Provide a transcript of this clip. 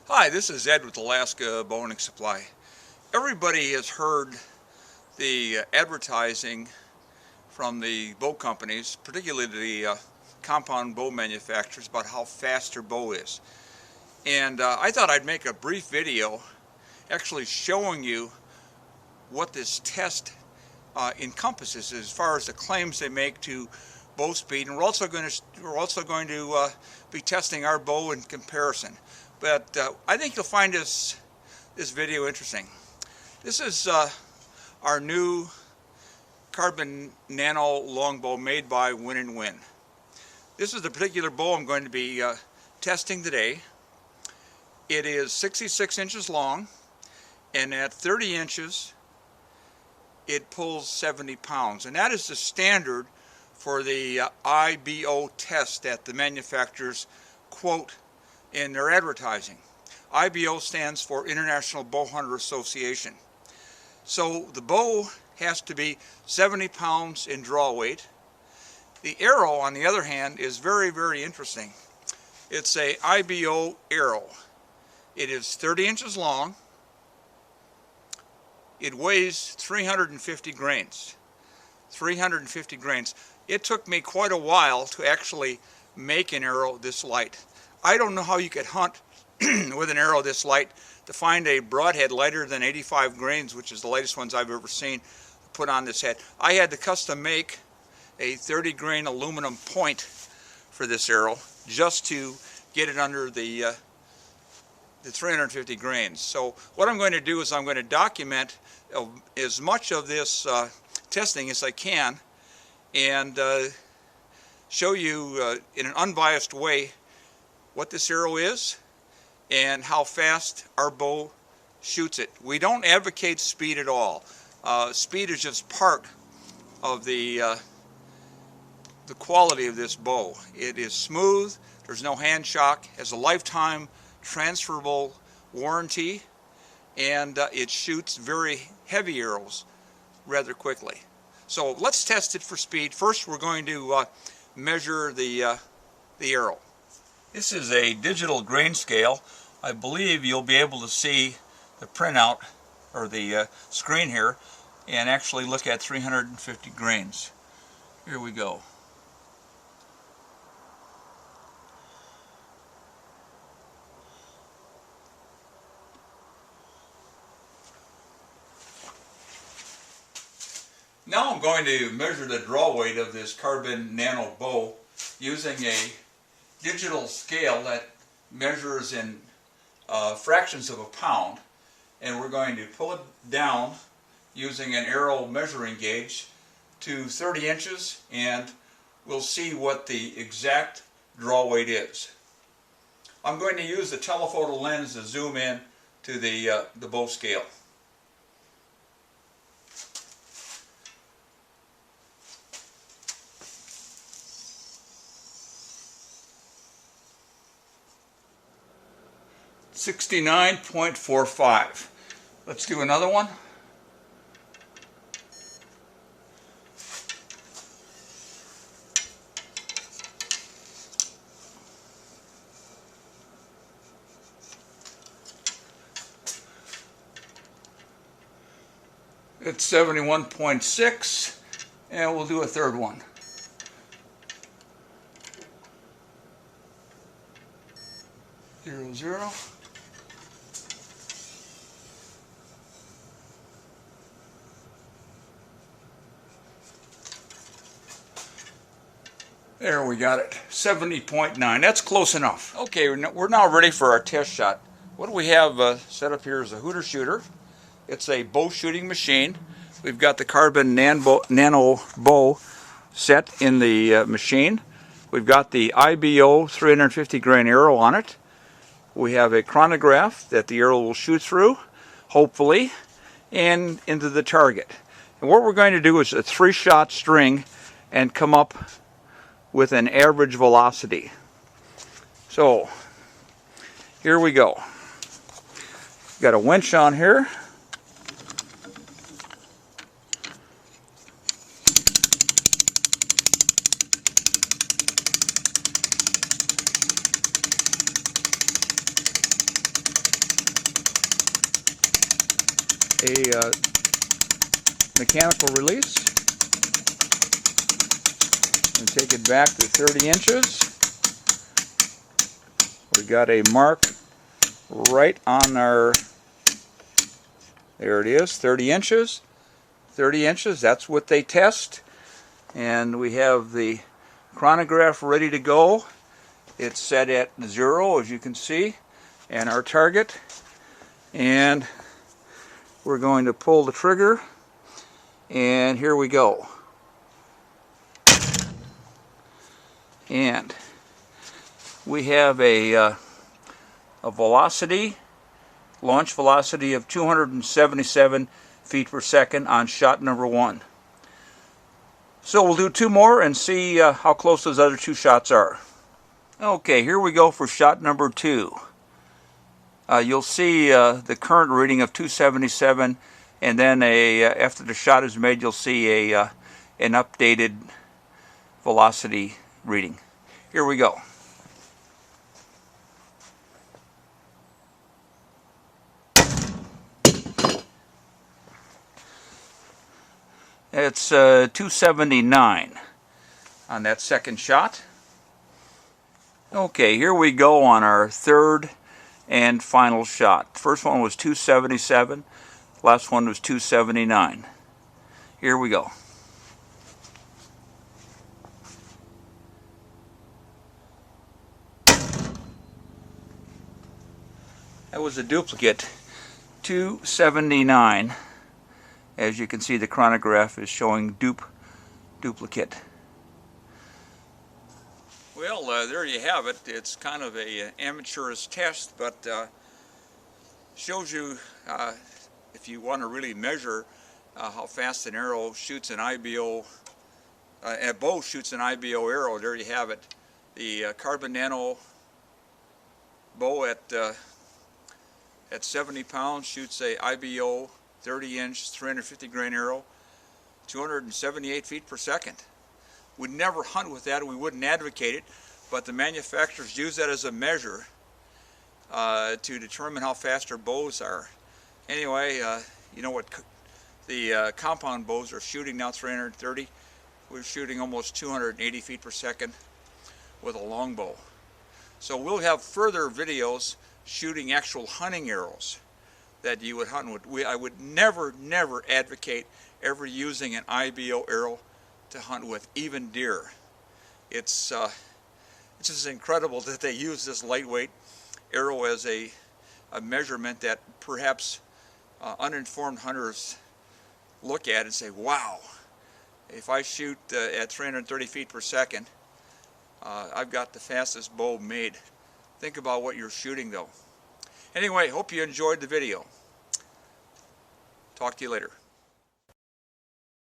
Hi, this is Ed with Alaska Bowhunting Supply. Everybody has heard the advertising from the bow companies, particularly the compound bow manufacturers, about how fast their bow is. And I thought I'd make a brief video actually showing you what this test encompasses as far as the claims they make to bow speed. And we're also going to be testing our bow in comparison. But I think you'll find this video interesting. This is our new Qarbon Nano Longbow made by Win & Win. This is the particular bow I'm going to be testing today. It is 66 inches long, and at 30 inches it pulls 70 pounds. And that is the standard for the IBO test that the manufacturers quote in their advertising. IBO stands for International Bowhunter Association. So the bow has to be 70 pounds in draw weight. The arrow, on the other hand, is very, very interesting. It's a IBO arrow. It is 30 inches long. It weighs 350 grains. 350 grains. It took me quite a while to actually make an arrow this light. I don't know how you could hunt with an arrow this light to find a broadhead lighter than 85 grains, which is the lightest ones I've ever seen, put on this head. I had to custom make a 30 grain aluminum point for this arrow just to get it under the 350 grains. So what I'm going to do is I'm going to document as much of this testing as I can and show you in an unbiased way what this arrow is and how fast our bow shoots it. We don't advocate speed at all. Speed is just part of the quality of this bow. It is smooth, there's no hand shock, has a lifetime transferable warranty, and it shoots very heavy arrows rather quickly. So let's test it for speed. First we're going to measure the arrow. This is a digital grain scale. I believe you'll be able to see the printout or the screen here and actually look at 350 grains. Here we go. Now I'm going to measure the draw weight of this Qarbon Nano bow using a digital scale that measures in fractions of a pound, and we're going to pull it down using an arrow measuring gauge to 30 inches, and we'll see what the exact draw weight is. I'm going to use the telephoto lens to zoom in to the bow scale. .45. Let's do another one. It's 71.6, and we'll do a third one. .00. There, we got it, 70.9. That's close enough. Okay, we're now ready for our test shot. What we have set up here is a Hooter shooter. It's a bow shooting machine. We've got the Qarbon Nano bow set in the machine. We've got the IBO 350 grain arrow on it. We have a chronograph that the arrow will shoot through, hopefully, and into the target. And what we're going to do is a 3-shot string and come up with an average velocity. So here we go. Got a winch on here. a mechanical release and take it back to 30 inches. We got a mark right on our, there it is, 30 inches. 30 inches, that's what they test. And we have the chronograph ready to go. It's set at 0, as you can see, and our target. And we're going to pull the trigger, and here we go. And we have a velocity, launch velocity of 277 feet per second on shot number 1. So we'll do 2 more and see how close those other 2 shots are. Okay, here we go for shot number 2. You'll see the current reading of 277, and then after the shot is made, you'll see an updated velocity reading. Here we go. It's 279 on that second shot. Okay, here we go on our third and final shot. First one was 277, last one was 279. Here we go. That was a duplicate, 279. As you can see, the chronograph is showing duplicate. Well, there you have it. It's kind of a amateur's test, but shows you if you want to really measure how fast an arrow shoots an IBO, a bow shoots an IBO arrow. There you have it. The Qarbon Nano bow at 70 pounds shoots a IBO 30-inch, 350 grain arrow, 278 feet per second. We'd never hunt with that, and we wouldn't advocate it, but the manufacturers use that as a measure to determine how fast our bows are. Anyway, you know what the compound bows are shooting now, 330. We're shooting almost 280 feet per second with a longbow. So we'll have further videos shooting actual hunting arrows that you would hunt with. I would never advocate ever using an IBO arrow to hunt with, even deer. It's just incredible that they use this lightweight arrow as a measurement that perhaps uninformed hunters look at and say, wow, if I shoot at 330 feet per second, I've got the fastest bow made. Think about what you're shooting though. Anyway, hope you enjoyed the video. Talk to you later.